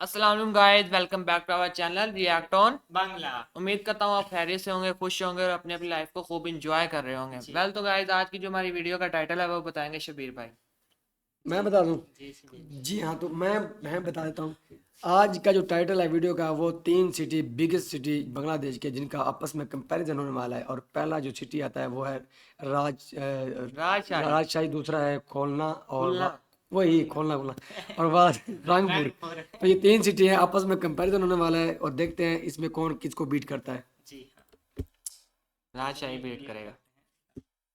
अस्सलाम वालेकुम guys, welcome back to our channel react on Bangla. उम्मीद करता हूँ आप खैरियत से होंगे, खुश होंगे और अपनी अपनी लाइफ को खूब इंजॉय कर रहे होंगे। जी। वेल तो गाइस, आज की जो हमारी वीडियो का टाइटल है वो बताएंगे शबीर भाई। जी। मैं बता दूं। जी जी। जी हाँ, तो मैं बता देता हूँ। आज का जो टाइटल है वीडियो का, वो तीन सिटी, बिगेस्ट सिटी बांग्लादेश के, जिनका आपस में कंपैरिजन होने वाला है। और पहला जो सिटी आता है वो है राजशाही। राजशाही, दूसरा है खोलना, और खुलना। वही खोलना खोलना, और बाद रंगपुर। रंगपुर। तो ये तीन सिटी है, आपस में कंपैरिजन होने वाला है, और देखते हैं इसमें कौन किसको बीट करता है। जी हाँ। राजशाही बीट करेगा।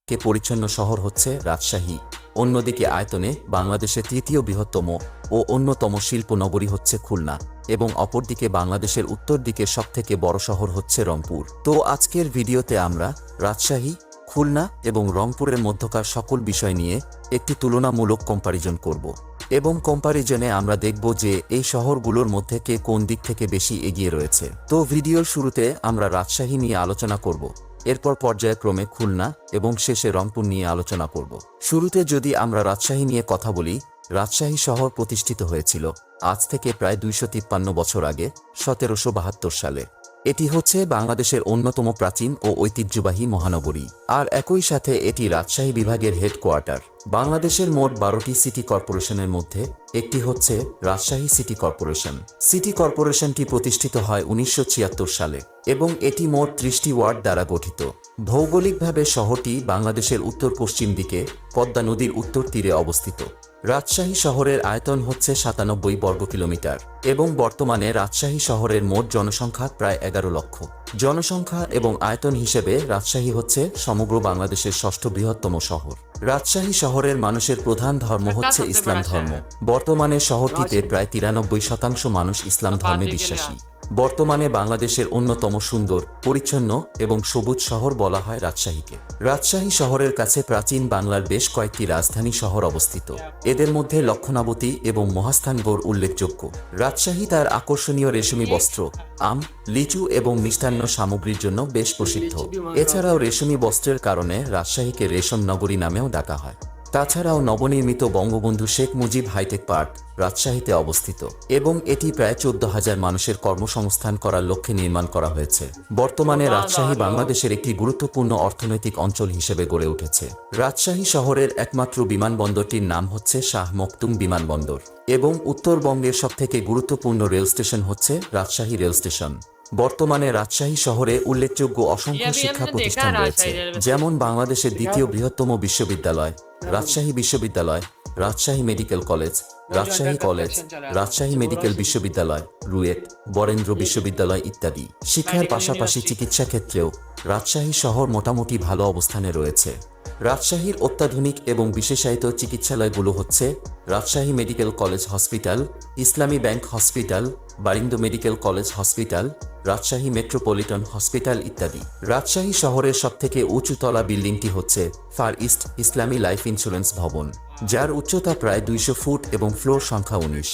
কে পরিচ্ছন্ন শহর হচ্ছে রাজশাহী। অন্যদিকে আয়তনে বাংলাদেশের তৃতীয় বৃহত্তম ও অন্যতম শিল্প নগরী হচ্ছে খুলনা, এবং অপরদিকে বাংলাদেশের উত্তর দিকে সবথেকে বড় শহর হচ্ছে রংপুর। তো আজকের ভিডিওতে আমরা রাজশাহী, খুলনা এবং রংপুরের মধ্যকার সকল বিষয় নিয়ে একটি তুলনামূলক কম্পারিজন করব, এবং কম্পারিজনে আমরা দেখব যে এই শহরগুলোর মধ্যে কে কোন দিক থেকে বেশি এগিয়ে রয়েছে। তো ভিডিওর শুরুতে আমরা রাজশাহী নিয়ে আলোচনা করব, এরপর পর্যায়ক্রমে খুলনা এবং শেষে রংপুর নিয়ে আলোচনা করব। শুরুতে যদি আমরা রাজশাহী নিয়ে কথা বলি, রাজশাহী শহর প্রতিষ্ঠিত হয়েছিল আজ থেকে প্রায় 253 বছর আগে, 1772 সালে। এটি হচ্ছে বাংলাদেশের অন্যতম প্রাচীন ও ঐতিহ্যবাহী মহানগরী, আর একই সাথে এটি রাজশাহী বিভাগের হেডকোয়ার্টার। বাংলাদেশের মোট 12টি সিটি কর্পোরেশনের মধ্যে একটি হচ্ছে রাজশাহী সিটি কর্পোরেশন। সিটি কর্পোরেশনটি প্রতিষ্ঠিত হয় 1976 সালে এবং এটি মোট 30টি ওয়ার্ড দ্বারা গঠিত। ভৌগোলিকভাবে শহরটি বাংলাদেশের উত্তর পশ্চিম দিকে পদ্মা নদীর উত্তর তীরে অবস্থিত। রাজশাহী শহরের আয়তন হচ্ছে 97 বর্গ কিলোমিটার এবং বর্তমানে রাজশাহী শহরের মোট জনসংখ্যা প্রায় 11 লক্ষ। জনসংখ্যা এবং আয়তন হিসেবে রাজশাহী হচ্ছে সমগ্র বাংলাদেশের ষষ্ঠ বৃহত্তম শহর। রাজশাহী শহরের মানুষের প্রধান ধর্ম হচ্ছে ইসলাম ধর্ম। বর্তমানে শহরটিতে প্রায় 93% মানুষ ইসলাম ধর্মে বিশ্বাসী। বর্তমানে বাংলাদেশের অন্যতম সুন্দর, পরিচ্ছন্ন এবং সবুজ শহর বলা হয় রাজশাহীকে। রাজশাহী শহরের কাছে প্রাচীন বাংলার বেশ কয়েকটি রাজধানী শহর অবস্থিত। এদের মধ্যে লক্ষণাবতী এবং মহাস্থানগড় উল্লেখযোগ্য। রাজশাহী তার আকর্ষণীয় রেশমি বস্ত্র, আম, লিচু এবং মিষ্টান্ন সামগ্রীর জন্য বেশ প্রসিদ্ধ। এছাড়াও রেশমি বস্ত্রের কারণে রাজশাহীকে রেশম নগরী নামেও ডাকা হয়। তাছাড়াও নবনির্মিত বঙ্গবন্ধু শেখ মুজিব হাইটেক পার্ক রাজশাহীতে অবস্থিত এবং এটি প্রায় 14,000 মানুষের কর্মসংস্থান করার লক্ষ্যে নির্মাণ করা হয়েছে। বর্তমানে রাজশাহী বাংলাদেশের একটি গুরুত্বপূর্ণ অর্থনৈতিক অঞ্চল হিসেবে গড়ে উঠেছে। রাজশাহী শহরের একমাত্র বিমানবন্দরটির নাম হচ্ছে শাহ মখদুম বিমানবন্দর, এবং উত্তরবঙ্গের সবথেকে গুরুত্বপূর্ণ রেল স্টেশন হচ্ছে রাজশাহী রেল স্টেশন। বর্তমানে রাজশাহী শহরে উল্লেখযোগ্য অসংখ্য শিক্ষা প্রতিষ্ঠান রয়েছে, যেমন বাংলাদেশের দ্বিতীয় বৃহত্তম বিশ্ববিদ্যালয় রাজশাহী বিশ্ববিদ্যালয়, Rajshahi medical college, Rajshahi college, Rajshahi medical বিশ্ববিদ্যালয়, রুয়েট, বরেন্দ্র বিশ্ববিদ্যালয় ইত্যাদি। শিক্ষার পাশাপাশি চিকিৎসা ক্ষেত্রেও রাজশাহী শহর মোটামুটি ভালো অবস্থানে রয়েছে। রাজশাহীর অত্যাধুনিক এবং বিশেষায়িত চিকিৎসালয়গুলো হচ্ছে Rajshahi medical college hospital, Islami bank hospital, Barind medical college hospital, Rajshahi metropolitan hospital ইত্যাদি। রাজশাহী শহরের সবথেকে উঁচুতলা বিল্ডিংটি হচ্ছে far east Islami life insurance ভবন, যার উচ্চতা প্রায় 200 ফুট এবং ফ্লোর সংখ্যা 19।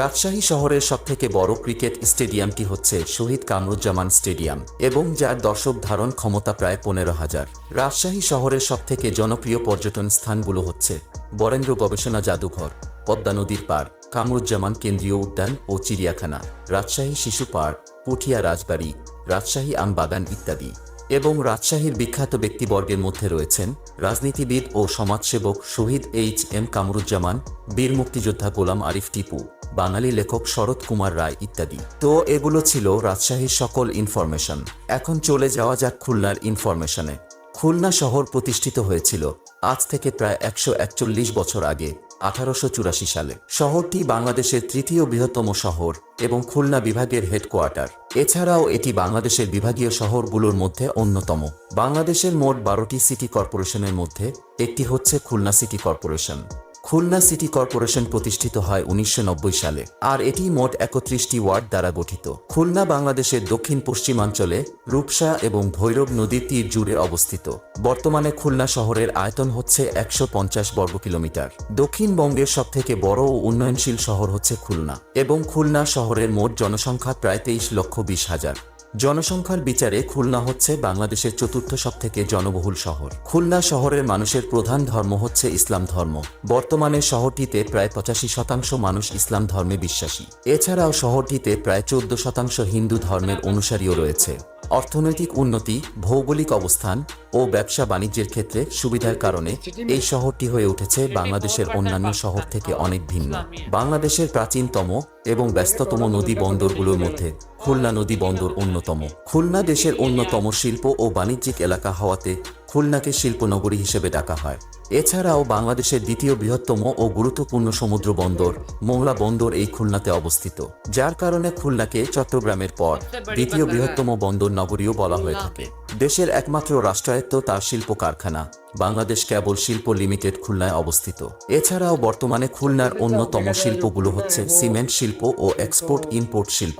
রাজশাহী শহরের সবথেকে বড় ক্রিকেট স্টেডিয়ামটি হচ্ছে শহীদ কামরুজ্জামান স্টেডিয়াম, এবং যার দর্শক ধারণ ক্ষমতা প্রায় 15,000। রাজশাহী শহরের সবথেকে জনপ্রিয় পর্যটন স্থানগুলো হচ্ছে বরেন্দ্র গবেষণা জাদুঘর, পদ্মা নদীর পাড়, কামরুজ্জামান কেন্দ্রীয় উদ্যান ও চিড়িয়াখানা, রাজশাহী শিশু পার্ক, পুঠিয়া রাজবাড়ি, রাজশাহী আম বাগান ইত্যাদি। এবং রাজশাহীর বিখ্যাত ব্যক্তিবর্গের মধ্যে রয়েছেন রাজনীতিবিদ ও সমাজসেবক শহীদ এইচ.এম. কামরুজ্জামান, বীর মুক্তিযোদ্ধা গোলাম আরিফ টিপু, বাঙালি লেখক শরৎ কুমার রায় ইত্যাদি। তো এগুলো ছিল রাজশাহীর সকল ইনফরমেশন। এখন চলে যাওয়া যাক খুলনার ইনফরমেশনে। খুলনা শহর প্রতিষ্ঠিত হয়েছিল আজ থেকে প্রায় 141 বছর আগে, 1884 সালে। শহরটি বাংলাদেশের তৃতীয় বৃহত্তম শহর এবং খুলনা বিভাগের হেডকোয়ার্টার। এছাড়াও এটি বাংলাদেশের বিভাগীয় শহরগুলোর মধ্যে অন্যতম। বাংলাদেশের মোট 12টি সিটি কর্পোরেশনের মধ্যে একটি হচ্ছে Khulna city corporation. Khulna city corporation প্রতিষ্ঠিত হয় 1990 সালে, আর এটি মোট 31টি ওয়ার্ড দ্বারা গঠিত। খুলনা বাংলাদেশের দক্ষিণ পশ্চিমাঞ্চলে রূপসা এবং ভৈরব নদীর তীর জুড়ে অবস্থিত। বর্তমানে খুলনা শহরের আয়তন হচ্ছে 150 বর্গ কিলোমিটার। দক্ষিণবঙ্গের সবথেকে বড় ও উন্নয়নশীল শহর হচ্ছে খুলনা, এবং খুলনা শহরের মোট জনসংখ্যা প্রায় 23,20,000। জনসংখ্যার বিচারে খুলনা হচ্ছে বাংলাদেশের চতুর্থ সবথেকে জনবহুল শহর। খুলনা শহরের মানুষের প্রধান ধর্ম হচ্ছে ইসলাম ধর্ম। বর্তমানে শহরটিতে প্রায় 85% মানুষ ইসলাম ধর্মে বিশ্বাসী। এছাড়াও শহরটিতে প্রায় 14% হিন্দু ধর্মের অনুসারীও রয়েছে। অর্থনৈতিক উন্নতি, ভৌগোলিক অবস্থান ও ব্যবসা বাণিজ্যের ক্ষেত্রে সুবিধার কারণে এই শহরটি হয়ে উঠেছে বাংলাদেশের অন্যান্য শহর থেকে অনেক ভিন্ন। বাংলাদেশের প্রাচীনতম এবং ব্যস্ততম নদী বন্দরগুলোর মধ্যে খুলনা নদী বন্দর অন্যতম। খুলনা দেশের অন্যতম শিল্প ও বাণিজ্যিক এলাকা হওয়াতে খুলনাকে শিল্পনগরী হিসেবে ডাকা হয়। এছাড়াও বাংলাদেশের দ্বিতীয় বৃহত্তম ও গুরুত্বপূর্ণ সমুদ্র বন্দর মোংলা বন্দর এই খুলনাতে অবস্থিত, যার কারণে খুলনাকে চট্টগ্রামের পর দ্বিতীয় বৃহত্তম বন্দর নগরীও বলা হয়ে থাকে। দেশের একমাত্র রাষ্ট্রায়ত্ত তার শিল্প কারখানা বাংলাদেশ কেবল শিল্প লিমিটেড খুলনায় অবস্থিত। এছাড়াও বর্তমানে খুলনার অন্যতম শিল্পগুলো হচ্ছে সিমেন্ট শিল্প ও এক্সপোর্ট ইম্পোর্ট শিল্প।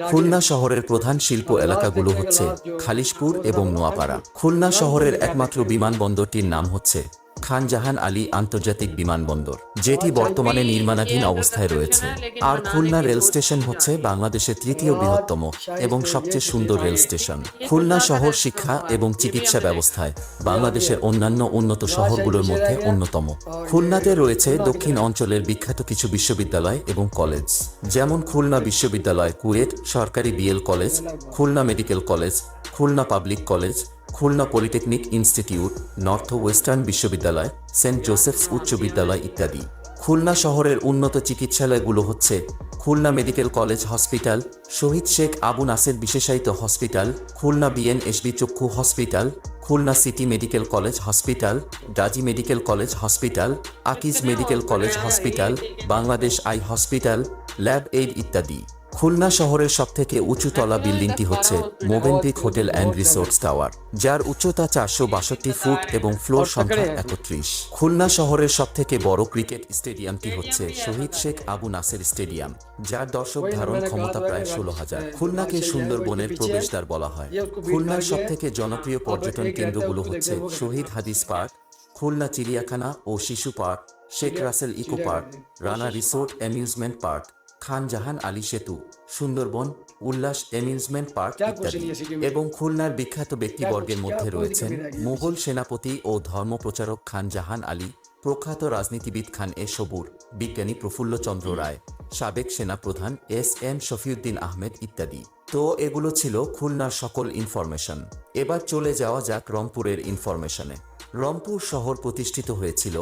খুলনা শহরের প্রধান শিল্প এলাকাগুলো হচ্ছে খালিশপুর এবং নোয়াপাড়া। খুলনা শহরের একমাত্র বিমানবন্দরটির নাম হচ্ছে খান জাহান আলী আন্তর্জাতিক বিমানবন্দর, যেটি বর্তমানে নির্মাণাধীন অবস্থায় রয়েছে। আর খুলনা রেল স্টেশন হচ্ছে বাংলাদেশের তৃতীয় বৃহত্তম এবং সবচেয়ে সুন্দর রেল স্টেশন। খুলনা শহর শিক্ষা এবং চিকিৎসা ব্যবস্থায় বাংলাদেশের অন্যান্য উন্নত শহরগুলোর মধ্যে অন্যতম। খুলনাতে রয়েছে দক্ষিণ অঞ্চলের বিখ্যাত কিছু বিশ্ববিদ্যালয় এবং কলেজ, যেমন খুলনা বিশ্ববিদ্যালয়, কুয়েট সরকারি BL college, Khulna medical college, Khulna public college, Khulna polytechnic institute, north western বিশ্ববিদ্যালয়, সেন্ট জোসেফস উচ্চ বিদ্যালয় ইত্যাদি। খুলনা শহরের উন্নত চিকিৎসালয়গুলো হচ্ছে Khulna medical college hospital, Shaheed Sheikh Abu Naser বিশেষায়িত হসপিটাল, খুলনা বিএনএসবি চক্ষু hospital, Khulna city medical college hospital, ডাজি medical college hospital, Akij medical college hospital, Bangladesh eye hospital, lab aid ইত্যাদি। খুলনা শহরের সবথেকে উঁচুতলা বিল্ডিংটি হচ্ছে মোভেন্টিক হোটেল অ্যান্ড রিসোর্টস টাওয়ার, যার উচ্চতা 462 ফুট এবং ফ্লোর সংখ্যা 31। খুলনা শহরের সবথেকে বড় ক্রিকেট স্টেডিয়ামটি হচ্ছে শহীদ শেখ আবু নাসের স্টেডিয়াম, যার দর্শক ধারণ ক্ষমতা প্রায় 16,000। খুলনাকে সুন্দরবনের প্রবেশদ্বার বলা হয়। খুলনার সবথেকে জনপ্রিয় পর্যটন কেন্দ্রগুলো হচ্ছে শহীদ হাদিস পার্ক, খুলনা চিড়িয়াখানা ও শিশু park, Sheikh Russel eco park, Rana resort amusement park, Khan Jahan Ali সেতু, সুন্দরবন, উল্লাস অ্যামিউজমেন্ট পার্ক ইত্যাদি। এবং খুলনার বিখ্যাত ব্যক্তিবর্গের মধ্যে রয়েছেন মুঘল সেনাপতি ও ধর্মপ্রচারক খান জাহান আলী, প্রখ্যাত রাজনীতিবিদ খান এ সবুর, বিজ্ঞানী প্রফুল্লচন্দ্র রায়, সাবেক সেনাপ্রধান এস.এম. শফিউদ্দিন আহমেদ ইত্যাদি। তো এগুলো ছিল খুলনার সকল ইনফরমেশন। এবার চলে যাওয়া যাক রংপুরের ইনফরমেশনে। রংপুর শহর প্রতিষ্ঠিত হয়েছিল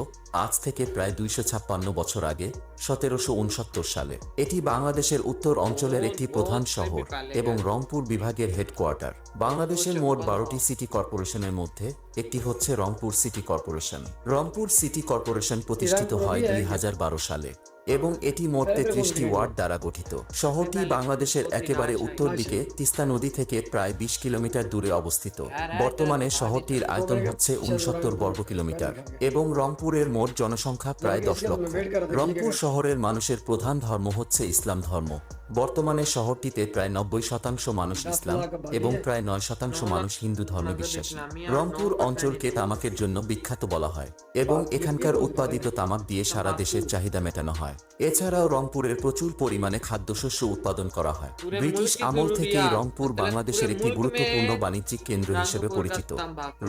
আজ থেকে প্রায় 256 বছর আগে 1769 সালে। এটি বাংলাদেশের উত্তর অঞ্চলের একটি প্রধান শহর এবং রংপুর বিভাগের হেডকোয়ার্টার। বাংলাদেশের মোট 12টি সিটি কর্পোরেশনের মধ্যে একটি হচ্ছে Rangpur city corporation. Rangpur city corporation প্রতিষ্ঠিত হয় 2012 সালে এবং এটি মোট 33টি ওয়ার্ড দ্বারা গঠিত। শহরটি বাংলাদেশের একেবারে উত্তর দিকে তিস্তা নদী থেকে প্রায় 20 কিলোমিটার দূরে অবস্থিত। বর্তমানে শহরটির আয়তন হচ্ছে 69 বর্গ কিলোমিটার এবং রংপুরের মোট জনসংখ্যা প্রায় 10 লক্ষ। রংপুর শহরের মানুষের প্রধান ধর্ম হচ্ছে ইসলাম ধর্ম। বর্তমানে শহরটিতে প্রায় 90% মানুষ ইসলাম এবং প্রায় 9% মানুষ হিন্দু ধর্মে বিশ্বাসী। রংপুর অঞ্চলকে তামাকের জন্য বিখ্যাত বলা হয় এবং এখানকার উৎপাদিত তামাক দিয়ে সারা দেশের চাহিদা মেটানো হয়। এছাড়াও রংপুরের প্রচুর পরিমাণে খাদ্যশস্য উৎপাদন করা হয়। ব্রিটিশ আমল থেকেই রংপুর বাংলাদেশের একটি গুরুত্বপূর্ণ বাণিজ্যিক কেন্দ্র হিসেবে পরিচিত।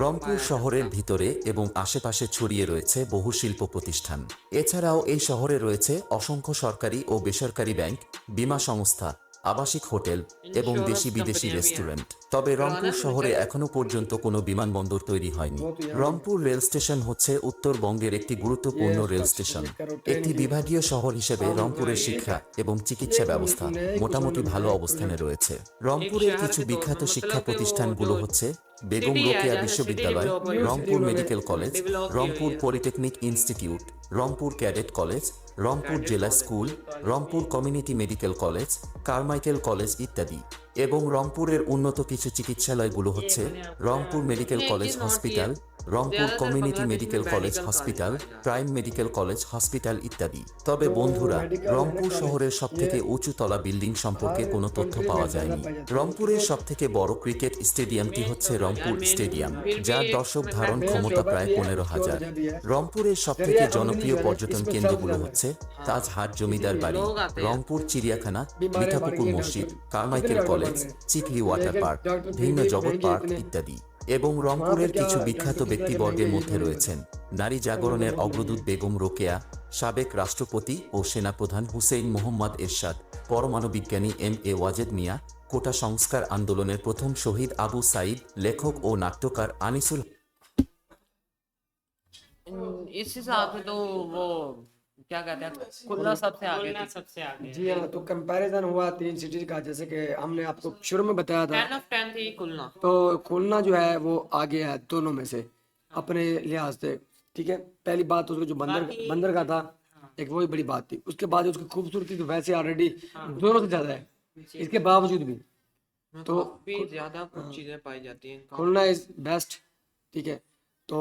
রংপুর শহরের ভিতরে এবং আশেপাশে ছড়িয়ে রয়েছে বহু শিল্প প্রতিষ্ঠান। এছাড়াও এই শহরে রয়েছে অসংখ্য সরকারি ও বেসরকারি ব্যাংক, বীমা সংস্থা, আবাসিক হোটেল এবং দেশি বিদেশি রেস্টুরেন্ট। তবে রংপুর শহরে এখনো পর্যন্ত কোনো বিমানবন্দর তৈরি হয়নি। রংপুর রেল স্টেশন হচ্ছে উত্তরবঙ্গের একটি গুরুত্বপূর্ণ রেল স্টেশন। একটি বিভাগীয় শহর হিসেবে রংপুরের শিক্ষা এবং চিকিৎসা ব্যবস্থা মোটামুটি ভালো অবস্থানে রয়েছে। রংপুরের কিছু বিখ্যাত শিক্ষা প্রতিষ্ঠানগুলো হচ্ছে বেগম রোকেয়া বিশ্ববিদ্যালয়, Rangpur medical college, Rangpur polytechnic institute, Rangpur cadet college, Rangpur জেলা school, Rangpur community medical college, Carmichael college ইত্যাদি। এবং রংপুরের উন্নত কিছু চিকিৎসালয়গুলো হচ্ছে Rangpur medical college hospital, Rangpur ज्यादातर কমিউনিটি बांग्लादेश মেডিকেল में কলেজ मेडिकल হসপিটাল, कॉलेज पाए जाते প্রাইম মেডিকেল কলেজ হসপিটাল ইত্যাদি। তবে तो বন্ধুরা, मेडिकल है ना রংপুর कॉलेज শহরের সবথেকে ये উঁচু তলা বিল্ডিং সম্পর্কে हर কোনো তথ্য कंट्री পাওয়া में ज़्यादा যায়নি। पाई जाती है রংপুরের क्रिकेट সবথেকে বড় ক্রিকেট স্টেডিয়ামটি হচ্ছে রংপুর यार मेन স্টেডিয়াম, फिर भी যার एक দর্শক मैं ধারণ मेन ক্ষমতা शोबा প্রায় भी है 15,000। उसकी वजह भी है রংপুরের সবথেকে जरिया अमदनी জনপ্রিয় जो है ना পর্যটন इसमें কেন্দ্রগুলো सबसे হচ্ছে हाँ। তাজহাট জমিদার বাড়ি, लोग आते हैं রংপুর চিড়িয়াখানা, बीमारियां बढ़ মিঠাপুকুর गई हैं মসজিদ, डॉक्टर কারমাইকেল कितने डॉक्टर কলেজ, बन रहे हैं চিকলি ওয়াটার लेकिन পার্ক, डॉक्टर फिर ভিন্ন भी জগৎ महंगे পার্ক इतने ইত্যাদি। এবং वहाँ पे রংপুরের क्या কিছু डॉक्टर বিখ্যাত कितने के ব্যক্তিবর্গের महंगे মধ্যে इतने রয়েছেন নারী জাগরণের অগ্রদূত বেগম রোকেয়া, সাবেক রাষ্ট্রপতি ও সেনাপ্রধান হুসেইন মোহাম্মদ এরশাদ, পরমাণু বিজ্ঞানী এম.এ. ওয়াজেদ মিয়া, কোটা সংস্কার আন্দোলনের প্রথম শহীদ আবু সাইদ, লেখক ও নাট্যকার আনিসুল। इस हिसाब से तो वो क्या कहते हैं खुलना सबसे आगे खुलना थी। सबसे आगे जी हाँ तो कंपैरिजन हुआ 3 सिटीज का जैसे कि हमने आपको शुरू में बताया था 10 ऑफ 10 थी खुलना। तो खुलना जो है वो आगे है दोनों में से अपने लिहाज से ठीक है। पहली बात उसको जो बंदर का था एक वही बड़ी बात थी। उसके बाद उसकी खूबसूरती तो वैसे ऑलरेडी दोनों से ज्यादा है इसके बावजूद भी तो काफी ज्यादा कुछ चीजें पाई जाती हैं इनका। खुलना इज बेस्ट ठीक है। तो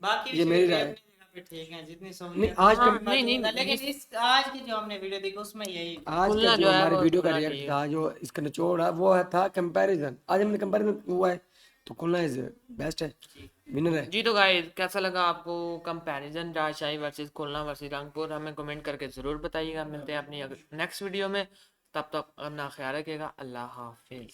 बाकी ये मेरी राय है। अपनी जगह पे ठीक है जितनी नहीं सहूलियत आज हाँ, का नहीं, लेकिन इस आज की जो हमने वीडियो देखी उसमें यही आज खुलना का जो जो है हमारी वो वीडियो का खुलना रिएक्ट चाहिए। था जो इसका निचोड़ है वो था कंपैरिजन। आज हमने कंपैरिजन हुआ है तो खुलना इज बेस्ट है विनर है। जी तो गाइस कैसा लगा आपको कंपैरिजन राजशाही वर्सेस खुलना वर्सेस रंगपुर हमें कमेंट करके जरूर बताइएगा। मिलते हैं अपनी नेक्स्ट वीडियो में, तब तक अपना ख्याल रखिएगा। अल्लाह हाफिज।